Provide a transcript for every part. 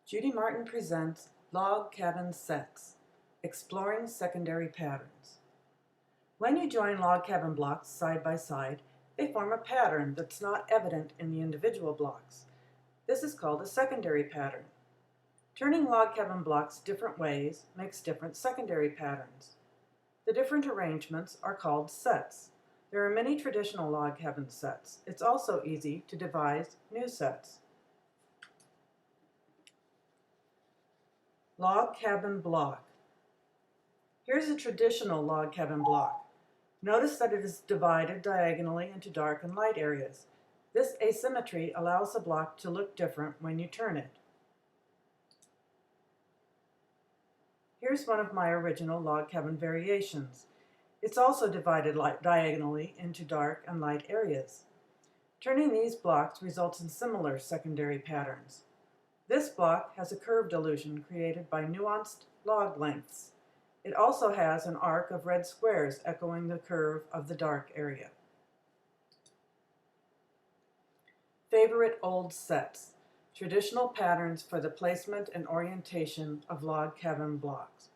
Judy Martin presents Log Cabin Sets, Exploring Secondary Patterns. When you join log cabin blocks side by side, they form a pattern that's not evident in the individual blocks. This is called a secondary pattern. Turning log cabin blocks different ways makes different secondary patterns. The different arrangements are called sets. There are many traditional log cabin sets. It's also easy to devise new sets. Log cabin block. Here's a traditional log cabin block. Notice that it is divided diagonally into dark and light areas. This asymmetry allows the block to look different when you turn it. Here's one of my original log cabin variations. It's also divided diagonally into dark and light areas. Turning these blocks results in similar secondary patterns. This block has a curved illusion created by nuanced log lengths. It also has an arc of red squares echoing the curve of the dark area. Favorite old sets. Traditional patterns for the placement and orientation of log cabin blocks.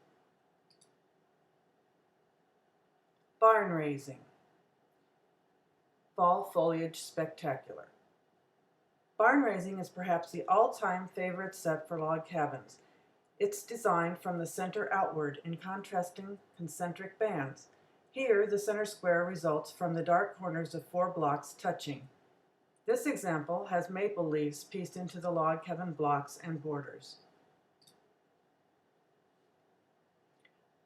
Barn raising. Fall foliage spectacular. Barn raising is perhaps the all-time favorite set for log cabins. It's designed from the center outward in contrasting concentric bands. Here, the center square results from the dark corners of 4 blocks touching. This example has maple leaves pieced into the log cabin blocks and borders.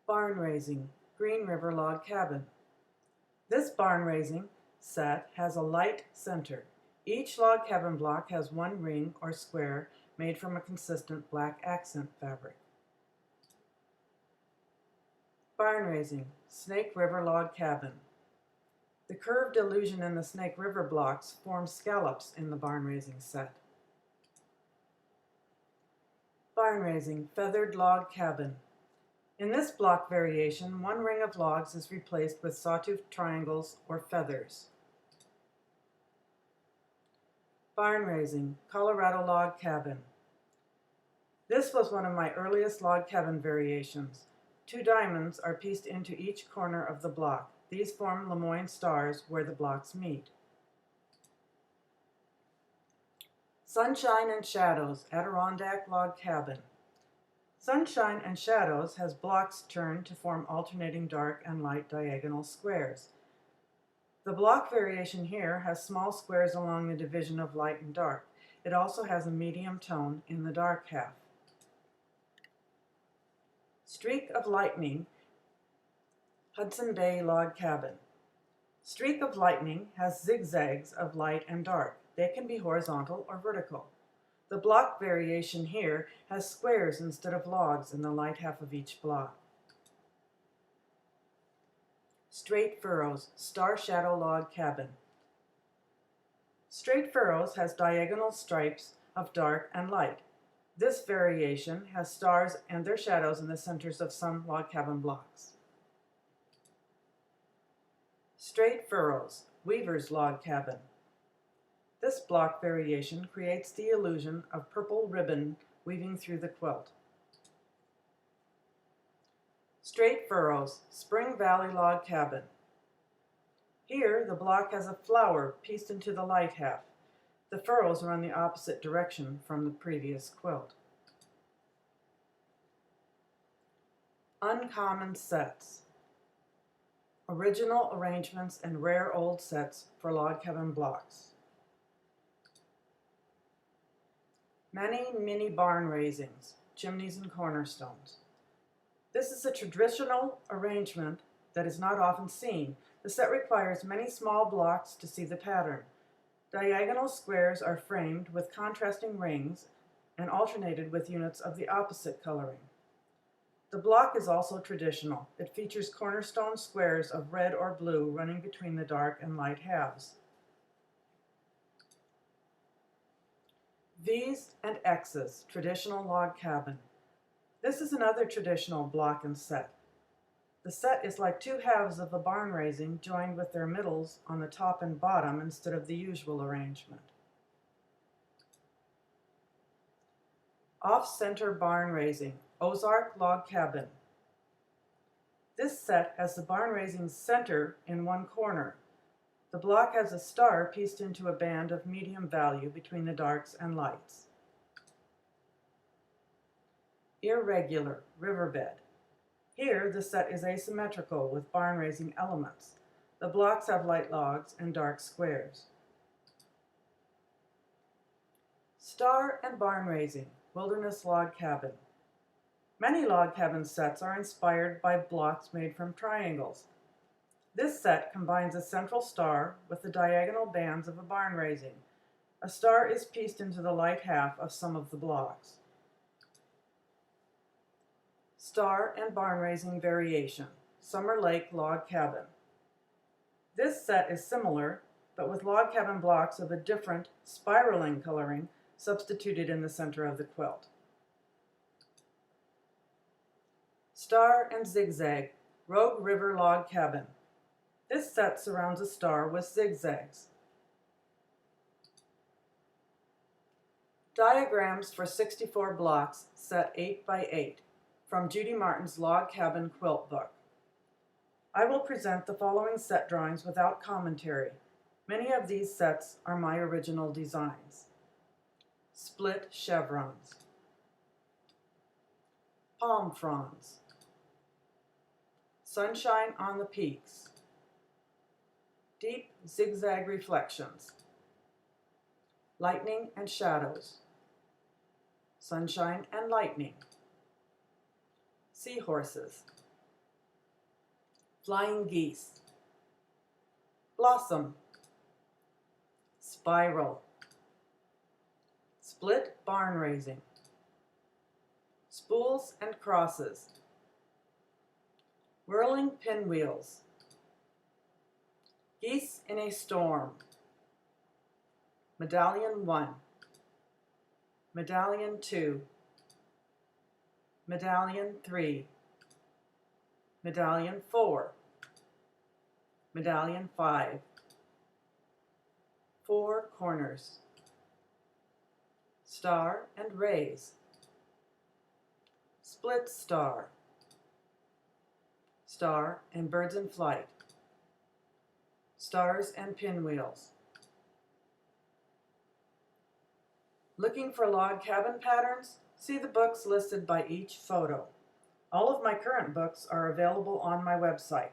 Barn raising, Green River log cabin. This barn raising set has a light center. Each log cabin block has one ring or square made from a consistent black accent fabric. Barn raising, Snake River log cabin. The curved illusion in the Snake River blocks forms scallops in the barn raising set. Barn raising, Feathered log cabin. In this block variation, one ring of logs is replaced with sawtooth triangles or feathers. Barn raising, Colorado log cabin. This was one of my earliest log cabin variations. 2 diamonds are pieced into each corner of the block. These form Lemoyne stars where the blocks meet. Sunshine and Shadows, Adirondack log cabin. Sunshine and Shadows has blocks turned to form alternating dark and light diagonal squares. The block variation here has small squares along the division of light and dark. It also has a medium tone in the dark half. Streak of Lightning, Hudson Bay log cabin. Streak of Lightning has zigzags of light and dark. They can be horizontal or vertical. The block variation here has squares instead of logs in the light half of each block. Straight Furrows, Star Shadow log cabin. Straight Furrows has diagonal stripes of dark and light. This variation has stars and their shadows in the centers of some log cabin blocks. Straight Furrows, Weaver's log cabin. This block variation creates the illusion of purple ribbon weaving through the quilt. Straight Furrows, Spring Valley log cabin. Here, the block has a flower pieced into the light half. The furrows are in the opposite direction from the previous quilt. Uncommon sets. Original arrangements and rare old sets for log cabin blocks. Many mini barn raisings, chimneys and cornerstones. This is a traditional arrangement that is not often seen. The set requires many small blocks to see the pattern. Diagonal squares are framed with contrasting rings and alternated with units of the opposite coloring. The block is also traditional. It features cornerstone squares of red or blue running between the dark and light halves. V's and X's, traditional log cabin. This is another traditional block and set. The set is like 2 halves of a barn raising joined with their middles on the top and bottom instead of the usual arrangement. Off-center barn raising, Ozark log cabin. This set has the barn raising center in one corner. The block has a star pieced into a band of medium value between the darks and lights. Irregular, riverbed. Here, the set is asymmetrical with barn raising elements. The blocks have light logs and dark squares. Star and barn raising, wilderness log cabin. Many log cabin sets are inspired by blocks made from triangles. This set combines a central star with the diagonal bands of a barn raising. A star is pieced into the light half of some of the blocks. Star and barn raising variation, Summer Lake log cabin. This set is similar, but with log cabin blocks of a different spiraling coloring substituted in the center of the quilt. Star and zigzag, Rogue River log cabin. This set surrounds a star with zigzags. Diagrams for 64 blocks, set 8 by 8, from Judy Martin's Log Cabin Quilt Book. I will present the following set drawings without commentary. Many of these sets are my original designs. Split chevrons. Palm fronds. Sunshine on the peaks. Deep zigzag reflections. Lightning and shadows. Sunshine and lightning. Seahorses. Flying geese. Blossom. Spiral. Split barn raising. Spools and crosses. Whirling pinwheels. Geese in a storm. Medallion 1. Medallion 2. Medallion 3. Medallion 4. Medallion 5. Four corners. Star and rays. Split star. Star and birds in flight. Stars and pinwheels. Looking for log cabin patterns? See the books listed by each photo. All of my current books are available on my website.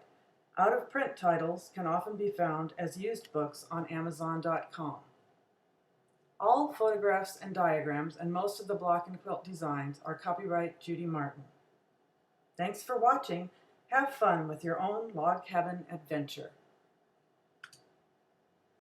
Out-of-print titles can often be found as used books on Amazon.com. All photographs and diagrams and most of the block and quilt designs are copyright Judy Martin. Thanks for watching. Have fun with your own log cabin adventure.